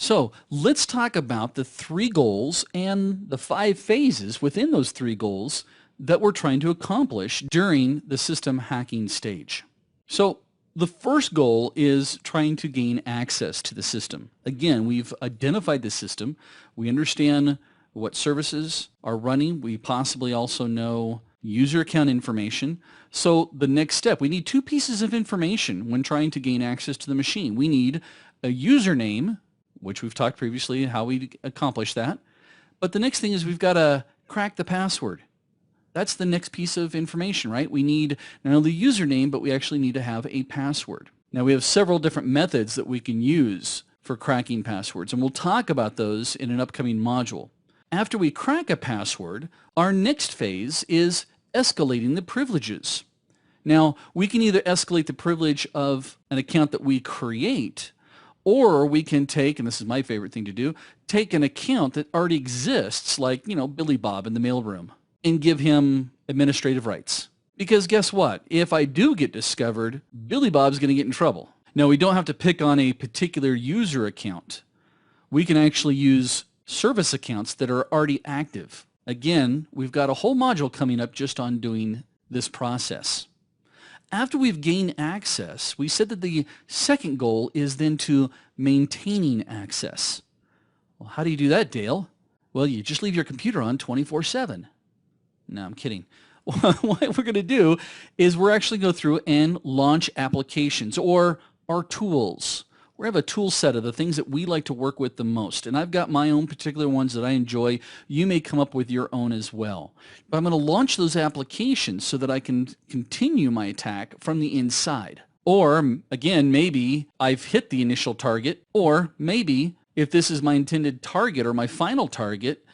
So let's talk about the three goals and the five phases within those three goals that we're trying to accomplish during the system hacking stage. So the first goal is trying to gain access to the system. Again, we've identified the system. We understand what services are running. We possibly also know user account information. So the next step, we need two pieces of information when trying to gain access to the machine. We need a username, which we've talked previously how we accomplish that. But the next thing is we've got to crack the password. That's the next piece of information, right? We need not only the username, but we actually need to have a password. Now we have several different methods that we can use for cracking passwords, and we'll talk about those in an upcoming module. After we crack a password, our next phase is escalating the privileges. Now, we can either escalate the privilege of an account that we create, or we can take, and this is my favorite thing to do, take an account that already exists, like, Billy Bob in the mailroom, and give him administrative rights. Because guess what? If I do get discovered, Billy Bob's going to get in trouble. Now, we don't have to pick on a particular user account. We can actually use service accounts that are already active. Again, we've got a whole module coming up just on doing this process. After we've gained access, we said that the second goal is then to maintaining access. Well, how do you do that, Dale? Well, you just leave your computer on 24/7. No, I'm kidding. What we're going to do is we're actually go through and launch applications or our tools. We have a tool set of the things that we like to work with the most, and I've got my own particular ones that I enjoy. You may come up with your own as well. But I'm going to launch those applications so that I can continue my attack from the inside. Or, again, maybe I've hit the initial target, or maybe if this is my intended target or my final target,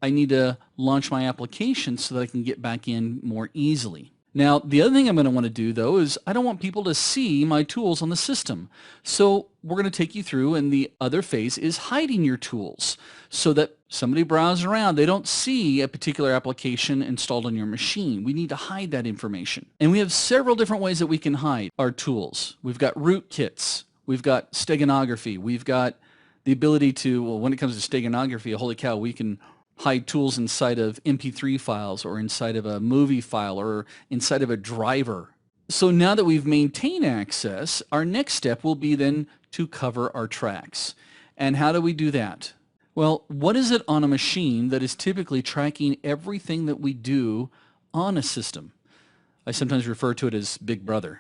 I need to launch my application so that I can get back in more easily. Now, the other thing I'm going to want to do, though, is I don't want people to see my tools on the system. So we're going to take you through, and the other phase is hiding your tools so that somebody browses around, they don't see a particular application installed on your machine. We need to hide that information. And we have several different ways that we can hide our tools. We've got rootkits. We've got steganography. We've got the ability to, well, when it comes to steganography, holy cow, we can hide tools inside of MP3 files or inside of a movie file or inside of a driver. So now that we've maintained access, our next step will be then to cover our tracks. And how do we do that? Well, what is it on a machine that is typically tracking everything that we do on a system? I sometimes refer to it as Big Brother.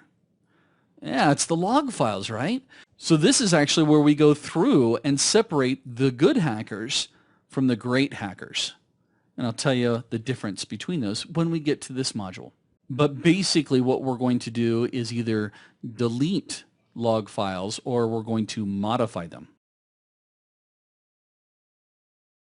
Yeah, it's the log files, right? So this is actually where we go through and separate the good hackers from the great hackers. And I'll tell you the difference between those when we get to this module. But basically what we're going to do is either delete log files or we're going to modify them.